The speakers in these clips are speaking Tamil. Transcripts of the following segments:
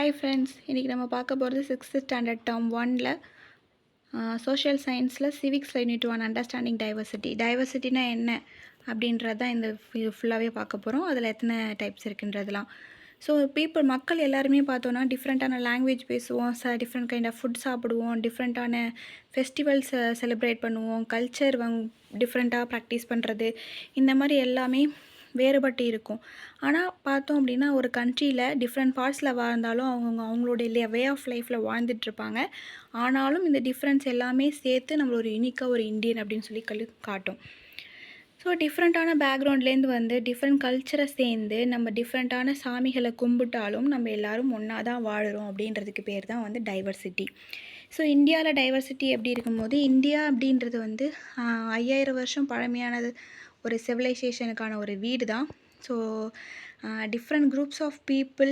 ஹாய் ஃப்ரெண்ட்ஸ், இன்றைக்கி நம்ம பார்க்க போகிறது 6th ஸ்டாண்டர்ட் டேர்ம் 1ல் சோஷியல் சயின்ஸில் சிவிக்ஸில் யூனிட் 1 அண்டர்ஸ்டாண்டிங் டைவர்சிட்டி. டைவர்சிட்டினா என்ன அப்படின்றது தான் இந்த ஃபுல்லாகவே பார்க்க போகிறோம். அதில் எத்தனை டைப்ஸ் இருக்குன்றதுலாம். ஸோ மக்கள் எல்லாருமே பார்த்தோன்னா டிஃப்ரெண்ட்டான லாங்குவேஜ் பேசுவோம், டிஃப்ரெண்ட் கைண்ட் ஆஃப் ஃபுட் சாப்பிடுவோம், டிஃப்ரெண்ட்டான ஃபெஸ்டிவல்ஸை செலிப்ரேட் பண்ணுவோம், கல்ச்சர் டிஃப்ரெண்ட்டாக ப்ராக்டிஸ் பண்ணுறது, இந்த மாதிரி எல்லாமே வேறுபட்டு இருக்கும். ஆனால் பார்த்தோம் அப்படின்னா ஒரு கண்ட்ரியில் டிஃப்ரெண்ட் பார்ட்ஸில் வாழ்ந்தாலும் அவங்களுடைய வே ஆஃப் லைஃப்பில் வாழ்ந்துட்டுருப்பாங்க. ஆனாலும் இந்த டிஃப்ரென்ஸ் எல்லாமே சேர்த்து நம்மள ஒரு யூனிக்காக ஒரு இந்தியன் அப்படின்னு சொல்லி காட்டும். ஸோ டிஃப்ரெண்ட்டான பேக்ரவுண்ட்லேருந்து டிஃப்ரெண்ட் கல்ச்சரை சேர்ந்து நம்ம டிஃப்ரெண்ட்டான சாமிகளை கும்பிட்டாலும் நம்ம எல்லோரும் ஒன்றா தான் வாழுறோம் அப்படின்றதுக்கு பேர் தான் டைவர்சிட்டி. ஸோ இந்தியாவில் டைவர்சிட்டி எப்படி இருக்கும்போது, இந்தியா அப்படின்றது 5000 வருஷம் பழமையானது ஒரு சிவிலைசேஷனுக்கான ஒரு வீடு தான். So different groups of people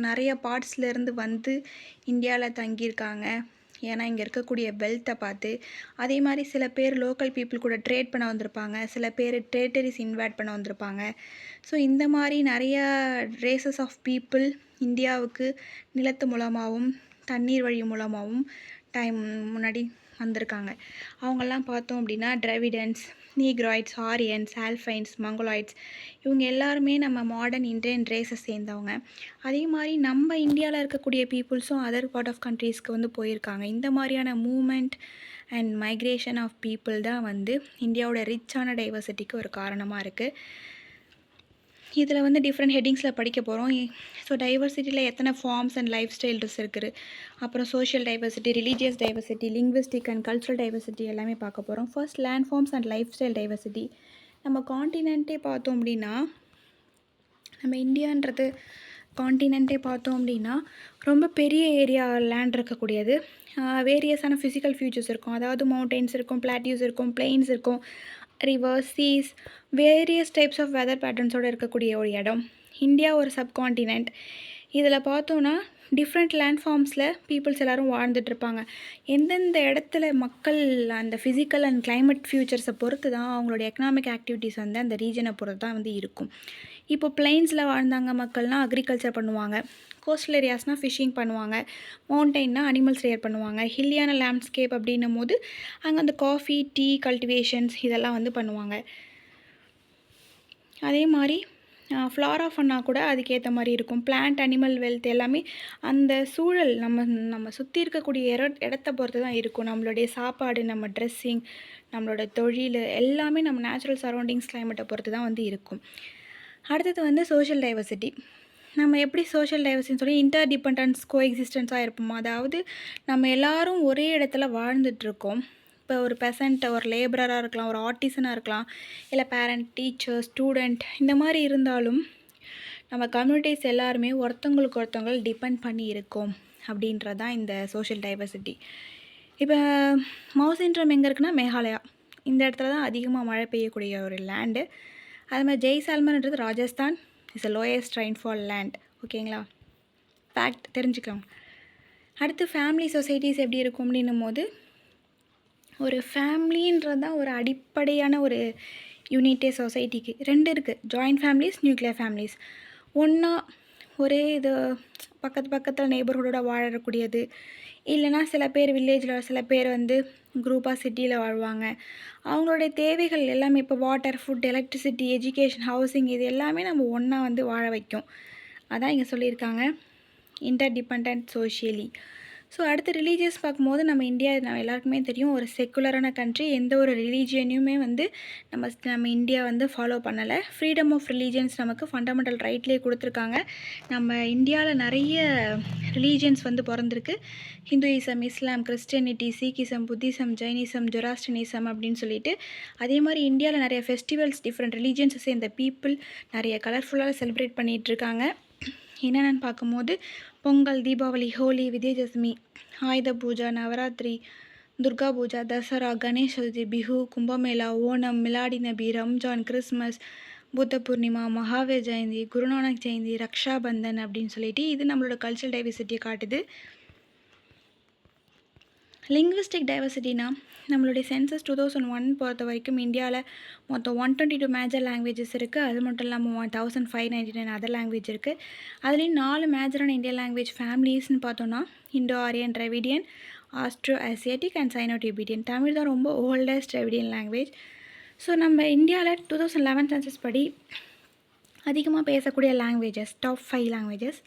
நிறைய பார்ட்ஸ்லேருந்து இந்தியாவில் தங்கியிருக்காங்க. ஏன்னா இங்கே இருக்கக்கூடிய வெல்த்தை பார்த்து. அதே மாதிரி சில பேர் லோக்கல் பீப்புள் கூட ட்ரேட் பண்ண வந்திருப்பாங்க, சில பேர் டெரிட்டரிஸ் இன்வைட் பண்ண வந்திருப்பாங்க. ஸோ இந்த மாதிரி நிறையா ரேசஸ் ஆஃப் பீப்புள் இந்தியாவுக்கு நிலத்து மூலமாகவும் தண்ணீர் வழி மூலமாகவும் முன்னாடி வந்திருக்காங்க. அவங்கெல்லாம் பார்த்தோம் அப்படின்னா டிராவிடன்ஸ், நீக்ராய்ட்ஸ், ஆரியன்ஸ், ஆல்ஃபைன்ஸ், மங்கோலாய்ட்ஸ், இவங்க எல்லாருமே நம்ம மாடர்ன் இந்தியன் ரேஸை சேர்ந்தவங்க. அதே மாதிரி நம்ம இந்தியாவில் இருக்கக்கூடிய பீப்புள்ஸும் அதர் பார்ட் ஆஃப் கண்ட்ரீஸ்க்கு போயிருக்காங்க. இந்த மாதிரியான movement and migration of people தான் இந்தியாவோட ரிச்சான டைவர்சிட்டிக்கு ஒரு காரணமாக இருக்குது. இதில் டிஃப்ரெண்ட் ஹெட்டிங்ஸில் படிக்க போகிறோம். ஸோ டைவர்சிட்டியில் எத்தனை ஃபார்ம்ஸ் அண்ட் லைஃப் ஸ்டைல்ஸ் இருக்குது, அப்புறம் social diversity, religious diversity, linguistic and cultural diversity எல்லாமே பார்க்க போகிறோம். First land forms and life style diversity. நம்ம காண்டினென்ட்டே பார்த்தோம் அப்படின்னா, நம்ம இந்தியான்றது காண்டினென்ட்டே பார்த்தோம் அப்படின்னா ரொம்ப பெரிய ஏரியா லேண்ட் இருக்கக்கூடியது. வேரியஸான ஃபிசிக்கல் ஃபியூச்சர்ஸ் இருக்கும். அதாவது மவுண்டெயின்ஸ் இருக்கும், பிளாட்டியூஸ் இருக்கும், பிளெயின்ஸ் இருக்கும், rivers, seas, various types of weather பேட்டர்ன்ஸோடு இருக்கக்கூடிய ஒரு இடம். இந்தியா ஒரு சப்காண்டினென்ட். இதில் பார்த்தோன்னா டிஃப்ரெண்ட் லேண்ட் ஃபார்ம்ஸில் பீப்புள்ஸ் எல்லோரும் வாழ்ந்துட்டுருப்பாங்க. எந்தெந்த இடத்துல மக்கள் அந்த ஃபிசிக்கல் அண்ட் கிளைமேட் ஃபியூச்சர்ஸை பொறுத்து தான் அவங்களோட எக்கனாமிக் ஆக்டிவிட்டீஸ் அந்த ரீஜனை பொறுத்து தான் இருக்கும். இப்போ பிளெயின்ஸில் வாழ்ந்தாங்க மக்கள்னால் அக்ரிகல்ச்சர் பண்ணுவாங்க, கோஸ்டல் ஏரியாஸ்னால் ஃபிஷிங் பண்ணுவாங்க, மவுண்டெயின்னா அனிமல்ஸ் ரேர் பண்ணுவாங்க, ஹில்லியான லேண்ட்ஸ்கேப் அப்படின்னும் போது அங்கே அந்த காஃபி, டீ கல்டிவேஷன்ஸ் இதெல்லாம் பண்ணுவாங்க. அதே மாதிரி ஃப்ளாரா ஃபன்னா கூட அதுக்கேற்ற மாதிரி இருக்கும். பிளான்ட், அனிமல் வெல்த் எல்லாமே அந்த சூழல் நம்ம சுற்றி இருக்கக்கூடிய இடத்த பொறுத்து தான் இருக்கும். நம்மளுடைய சாப்பாடு, நம்ம ட்ரெஸ்ஸிங், நம்மளோட தொழில் எல்லாமே நம்ம நேச்சுரல் சரௌண்டிங்ஸ் கிளைமேட்டை பொறுத்து தான் இருக்கும். அடுத்தது சோஷியல் டைவர்சிட்டி. நம்ம எப்படி சோஷியல் டைவர்சிட்டின்னு சொல்லி இன்டர் டிபெண்டன்ஸ் கோ எக்ஸிஸ்டன்ஸாக இருப்போம். அதாவது நம்ம எல்லோரும் ஒரே இடத்துல வாழ்ந்துட்டுருக்கோம். இப்போ ஒரு பெசண்ட், ஒரு லேபரராக இருக்கலாம், ஒரு ஆர்டிசனாக இருக்கலாம், இல்லை பேரண்ட், டீச்சர், ஸ்டூடெண்ட், இந்த மாதிரி இருந்தாலும் நம்ம கம்யூனிட்டிஸ் எல்லாருமே ஒருத்தவங்களுக்கு ஒருத்தவங்கள் டிபெண்ட் பண்ணி இருக்கோம் அப்படின்றது தான் இந்த சோஷியல் டைவர்சிட்டி. இப்போ மவுசின்ட்ரம் எங்கே இருக்குன்னா மேகாலயா, இந்த இடத்துல தான் அதிகமாக மழை பெய்யக்கூடிய ஒரு லேண்டு. அது மாதிரி ஜெய்சால்மர்ன்றது Rajasthan, is a lowest rainfall land. ஓகேங்களா, ஃபேக்ட் தெரிஞ்சுக்கலாம். அடுத்து ஃபேமிலி சொசைட்டிஸ் எப்படி இருக்கும் அப்படின்னும் போது, ஒரு ஃபேமிலின்றது தான் ஒரு அடிப்படையான ஒரு யூனிட்டே சொசைட்டிக்கு. 2 இருக்குது, ஜாயிண்ட் ஃபேமிலிஸ், நியூக்ளியர் ஃபேமிலிஸ். ஒன்றா ஒரே இது பக்கத்தில் நெய்பர்ஹுட்டோட வாழக்கூடியது, இல்லைனா சில பேர் வில்லேஜில், சில பேர் குரூப்பாக சிட்டியில் வாழ்வாங்க. அவங்களுடைய தேவைகள் எல்லாமே இப்போ water, food, electricity, education, housing இது எல்லாமே நம்ம ஒன்றா வாழ வைக்கும். அதான் இங்கே சொல்லியிருக்காங்க, இன்டர் டிபெண்டன்ட் சோஷியலி. ஸோ அடுத்து ரிலீஜியஸ் பார்க்கும்போது நம்ம இந்தியா நம்ம எல்லாருக்குமே தெரியும், ஒரு செக்குலரான கண்ட்ரி. எந்த ஒரு ரிலீஜியனையுமே நம்ம இந்தியா ஃபாலோ பண்ணலை. ஃப்ரீடம் ஆஃப் ரிலீஜியன்ஸ் நமக்கு ஃபண்டமெண்டல் ரைட்லேயே கொடுத்துருக்காங்க. நம்ம இந்தியாவில் நிறைய ரிலீஜியன்ஸ் பிறந்திருக்கு. Hinduism, Islam, Christianity, Sikhism, Buddhism, Jainism, Zoroastrianism அப்படின்னு சொல்லிட்டு. அதே மாதிரி இந்தியாவில் நிறைய ஃபெஸ்டிவல்ஸ் டிஃப்ரெண்ட் ரிலீஜியன்ஸை சேர்ந்த பீப்புள் நிறைய கலர்ஃபுல்லாக செலிப்ரேட் பண்ணிகிட்ருக்காங்க. என்னென்னு பார்க்கும்போது பொங்கல், தீபாவளி, ஹோலி, விஜயதசமி, ஆயுத பூஜா, நவராத்திரி, துர்கா பூஜா, தசரா, கணேஷ் சதுர்த்தி, பிஹு, கும்பமேளா, ஓணம், மிலாடி நபி, ரம்ஜான், கிறிஸ்மஸ், புத்த பூர்ணிமா, மகாவீர் ஜெயந்தி, குருநானக் ஜெயந்தி, ரக்ஷாபந்தன் அப்படின்னு சொல்லிட்டு இது நம்மளோட கல்ச்சரல் டைவர்சிட்டியை காட்டுது. லிங்குவிஸ்டிக் டைவர்சிட்டினா நம்மளுடைய சென்சஸ் 2001 பொறுத்த வரைக்கும் இந்தியாவில் மொத்தம் 122 மேஜர் லாங்குவேஜஸ் இருக்குது. அது மட்டும் இல்லாமல் 1599 அதர் லாங்குவேஜ் இருக்குது. அதுலேயும் 4 மேஜரான இந்தியன் லாங்குவேஜ் ஃபேமிலிஸ்னு பார்த்தோன்னா Indo Aryan, Dravidian, astro Asiatic and cyano Tibetan. Tamil தான் ரொம்ப ஓல்டஸ்ட் டிராவிடியன் லாங்குவேஜ். ஸோ நம்ம இந்தியாவில் 2011 சென்சஸ் படி அதிகமாக பேசக்கூடிய லாங்குவேஜஸ் டாப் 5 லாங்குவேஜஸ்.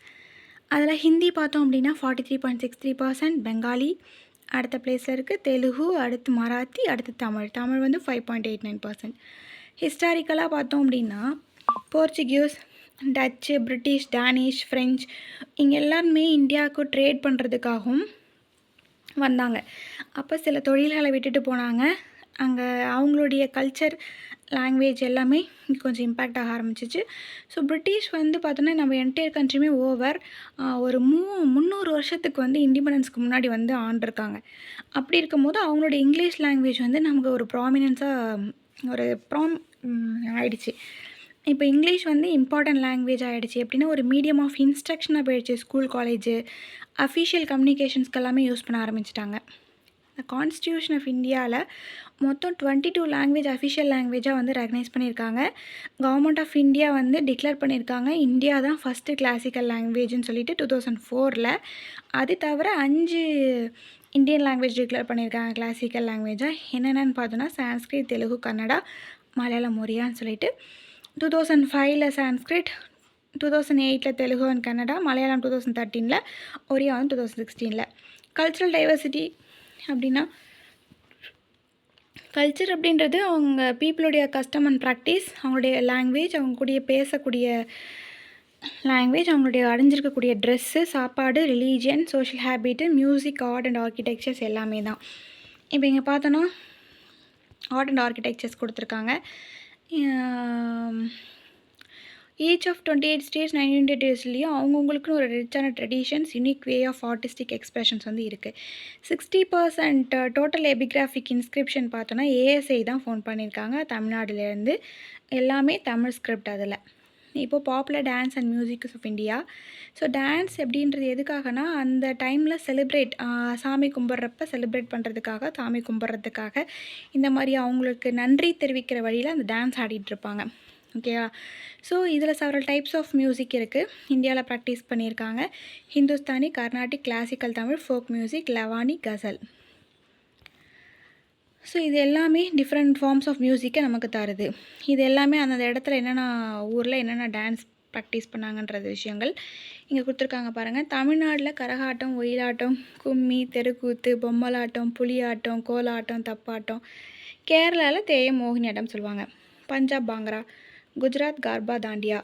அதில் ஹிந்தி பார்த்தோம் அப்படின்னா 43.63%, பெங்காலி அடுத்த பிளேஸில் இருக்குது, தெலுங்கு, அடுத்து மராத்தி, அடுத்து தமிழ் வந்து 5.89%. ஹிஸ்டாரிக்கலாக பார்த்தோம் அப்படின்னா Portuguese, Dutch, British, Danish, French இங்கே எல்லாருமே இந்தியாவுக்கு ட்ரேட் பண்ணுறதுக்காகவும் வந்தாங்க. அப்போ சில தொழில்களை விட்டுட்டு போனாங்க. அங்கே அவங்களுடைய கல்ச்சர், லாங்குவேஜ் எல்லாமே கொஞ்சம் இம்பேக்ட் ஆக ஆரம்பிச்சிச்சு. ஸோ பிரிட்டிஷ் வந்து பார்த்தோன்னா நம்ம என்டையர் கண்ட்ரியுமே ஓவர் ஒரு 300 வருஷத்துக்கு வந்து இண்டிபெண்டன்ஸ்க்கு முன்னாடி வந்து ஆண்டிருக்காங்க. அப்படி இருக்கும்போது அவங்களோட இங்கிலீஷ் லாங்குவேஜ் வந்து நமக்கு ஒரு ப்ராமினன்ஸாக ஒரு ஆயிடுச்சு. இப்போ இங்கிலீஷ் வந்து இம்பார்ட்டன்ட் லாங்குவேஜ் ஆகிடுச்சு. எப்படின்னா ஒரு மீடியம் ஆஃப் இன்ஸ்ட்ரக்ஷனாக போயிடுச்சு. ஸ்கூல், காலேஜு, அஃபிஷியல் கம்யூனிகேஷன்ஸ்க்கு எல்லாமே யூஸ் பண்ண ஆரம்பிச்சிட்டாங்க. கான்ஸ்டியூஷன் ஆஃப் இந்தியாவில் மொத்தம் 22 லாங்குவேஜ் அஃபிஷியல் லாங்குவேஜாக வந்து ரெகனைஸ் பண்ணியிருக்காங்க. கவர்மெண்ட் ஆஃப் இந்தியா வந்து டிக்ளேர் பண்ணியிருக்காங்க இந்தியா தான் ஃபஸ்ட்டு கிளாசிக்கல் லாங்குவேஜ்னு சொல்லிட்டு 2004. அது தவிர 5 இந்தியன் லாங்குவேஜ் டிக்ளேர் பண்ணியிருக்காங்க கிளாசிக்கல் லாங்குவேஜாக. என்னென்னு பார்த்தோன்னா சான்ஸ்கிரிட், தெலுங்கு, கன்னடா, மலையாளம், ஒரியான்னு சொல்லிட்டு. 2005 சான்ஸ்கிரிட், 2008 தெலுங்கு அண்ட் கன்னடா, மலையாளம் 2013, ஒரியா வந்து 2016. கல்ச்சுரல் டைவர்சிட்டி அப்படின்னா கல்ச்சர் அப்படின்றது அவங்க பீப்புளுடைய கஸ்டம் அண்ட் ப்ராக்டிஸ், அவங்களுடைய லாங்குவேஜ், அவங்க கூடிய பேசக்கூடிய லாங்குவேஜ், அவங்களுடைய அடைஞ்சிருக்கக்கூடிய ட்ரெஸ்ஸு, சாப்பாடு, religion, social habit, music, art and architectures எல்லாமே தான். இப்போ இங்கே பார்த்தோன்னா ஆர்ட் அண்ட் ஆர்கிடெக்சர்ஸ் கொடுத்துருக்காங்க. ஈச் ஆஃப் 28 ஸ்டேட்ஸ் 9 யூனியன் டெரிட்டரிஸ்லேயும் அவங்கவுங்களுக்குன்னு ஒரு ரிச்சான traditions, unique way of artistic expressions வந்து இருக்குது. 60% டோட்டல் எபிகிராஃபிக் இன்ஸ்கிரிப்ஷன் பார்த்தோன்னா ஏஎஸ்ஐ தான் ஃபோன் பண்ணியிருக்காங்க தமிழ்நாடுலேருந்து. எல்லாமே தமிழ் ஸ்கிரிப்ட். அதில் இப்போது popular dance and musics of India. So dance எப்படின்றது எதுக்காகனா அந்த டைமில் செலிப்ரேட், சாமி கும்பிட்றப்ப செலிப்ரேட் பண்ணுறதுக்காக, சாமி கும்பிட்றதுக்காக இந்த மாதிரி அவங்களுக்கு நன்றி தெரிவிக்கிற வழியில் அந்த டான்ஸ் ஆடிட்டுருப்பாங்க. ஓகேவா? ஸோ இதில் செவரல் டைப்ஸ் ஆஃப் மியூசிக் இருக்குது. இந்தியாவில் ப்ராக்டிஸ் பண்ணியிருக்காங்க. Hindustani, Carnatic, classical Tamil, folk music, Lavani, ghazal. So இது எல்லாமே டிஃப்ரெண்ட் ஃபார்ம்ஸ் ஆஃப் மியூசிக்கை நமக்கு தருது. இது எல்லாமே அந்தந்த இடத்துல என்னென்ன ஊரில் என்னென்ன டான்ஸ் ப்ராக்டிஸ் பண்ணாங்கன்றது விஷயங்கள் இங்கே கொடுத்துருக்காங்க பாருங்கள். தமிழ்நாட்டில் கரகாட்டம், ஒயிலாட்டம், கும்மி, தெருக்கூத்து, பொம்மலாட்டம், புலியாட்டம், கோலாட்டம், தப்பாட்டம். கேரளாவில் தேய மோகினியாட்டம் சொல்லுவாங்க. Punjab Bhangra, Gujarat Garba Dandiya,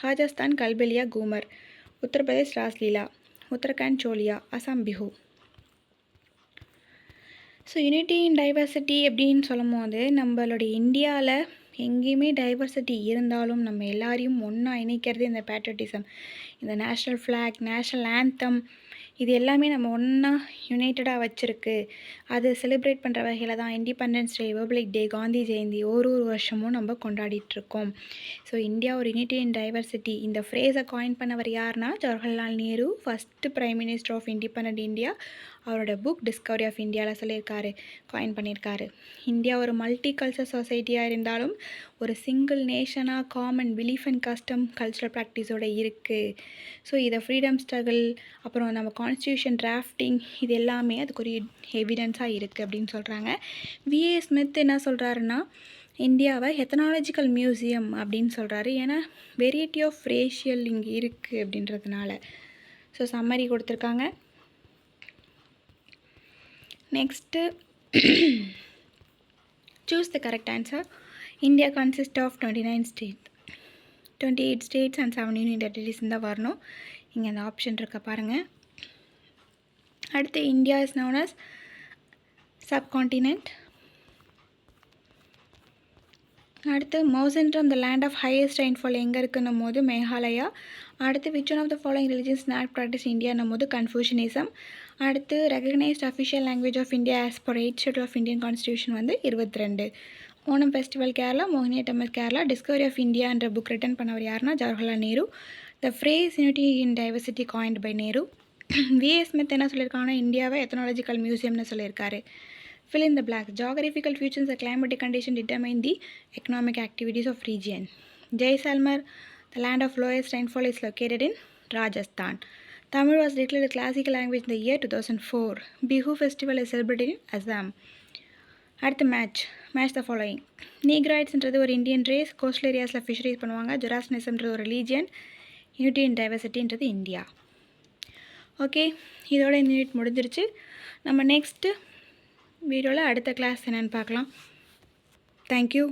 Rajasthan Kalbelia Ghoomar, Uttar Pradesh Raslila, Uttarakhand Choliya, Assam Bihu. So unity in diversity அப்படின்னு சொல்லும் போது நம்மளுடைய இந்தியாவில் எங்கேயுமே டைவர்சிட்டி இருந்தாலும் நம்ம எல்லாரையும் ஒன்றா இணைக்கிறது இந்த பேட்ரியாட்டிசம், இந்த நேஷ்னல் ஃப்ளாக், நேஷ்னல் ஆந்தம், இது எல்லாமே நம்ம ஒன்றா யுனைட்டடாக வச்சுருக்கு. அது செலிப்ரேட் பண்ணுற வகையில் தான் independence day, republic day, Gandhi Jayanti ஒரு வருஷமும் நம்ம கொண்டாடிட்டுருக்கோம். ஸோ இந்தியா ஒரு யூனிட்டி இன் டைவர்சிட்டி. இந்த ஃப்ரேஸை காயின் பண்ணவர் யாருன்னா Jawaharlal Nehru, first prime minister of independent India. அவரோட புக் டிஸ்கவரி ஆஃப் இந்தியாவில் சொல்லியிருக்காரு, காயின் பண்ணியிருக்காரு. இந்தியா ஒரு மல்டி கல்ச்சர் சொசைட்டியாக இருந்தாலும் ஒரு சிங்கிள் நேஷனாக common belief and custom, cultural ப்ராக்டிஸோடு இருக்குது. ஸோ இதை ஃப்ரீடம் ஸ்ட்ரகிள், அப்புறம் நம்ம கான்ஸ்டியூஷன் டிராஃப்டிங், இது எல்லாமே அதுக்கு ஒரு எவிடன்ஸாக இருக்குது அப்படின்னு சொல்கிறாங்க. விஏ ஸ்மித் என்ன சொல்கிறாருன்னா இந்தியாவை எத்தனாலஜிக்கல் மியூசியம் அப்படின்னு சொல்கிறாரு. ஏன்னா வெரைட்டி ஆஃப் ரேஷியல் இங்கே இருக்குது அப்படின்றதுனால. ஸோ சம்மரி கொடுத்துருக்காங்க. Next choose the correct answer. India consists of 29 states, 28 states and 7 union territories இந்த வரணும். இங்கே அந்த ஆப்ஷன் இருக்க பாருங்கள். அடுத்து India is known as subcontinent. அடுத்து Mawsynram the land of highest rainfall எங்கே இருக்குன்னும் போது மேகாலயா. அடுத்து which one of the following religions not practice இந்தியான்னும் போது கன்ஃபூஷனிசம். அடுத்து recognised official language of India as per 8th schedule of Indian constitution வந்து 22. Onam festival Kerala, Mohiniyattam Kerala. Discovery of இந்தியான்ற புக் ரிட்டன் பண்ணவர் யாருன்னா Jawaharlal Nehru. The phrase unity in diversity coined by Nehru. VA Smith என்ன சொல்லியிருக்காங்கன்னா இந்தியாவை எத்தனாலஜிக்கல் மியூசியம்னு சொல்லியிருக்காரு. Fill in the blanks. Geographical features and climatic condition determine the economic activities of region. Jaisalmer, the land of lowest rainfall, is located in Rajasthan. Tamil was declared a classical language in the year 2004. Bihu festival is celebrated in Assam. அடுத்த மேட்ச் த ஃபாலோயிங். நீக்ராய்ட்ஸ்ன்றது ஒரு இந்தியன் ரேஸ், கோஸ்டல் ஏரியாஸில் ஃபிஷரிஸ் பண்ணுவாங்க. ஜொராஸ்னிசம்ன்றது ஒரு ரிலீஜியன், யூனிட்டி அண்ட் டைவர்சிட்டின்றது இந்தியா. ஓகே, இதோட இந்த யூனிட் முடிஞ்சிருச்சு. நம்ம நெக்ஸ்ட்டு வீடியோவில் அடுத்த கிளாஸ் என்னென்னு பார்க்கலாம். தேங்க்யூ.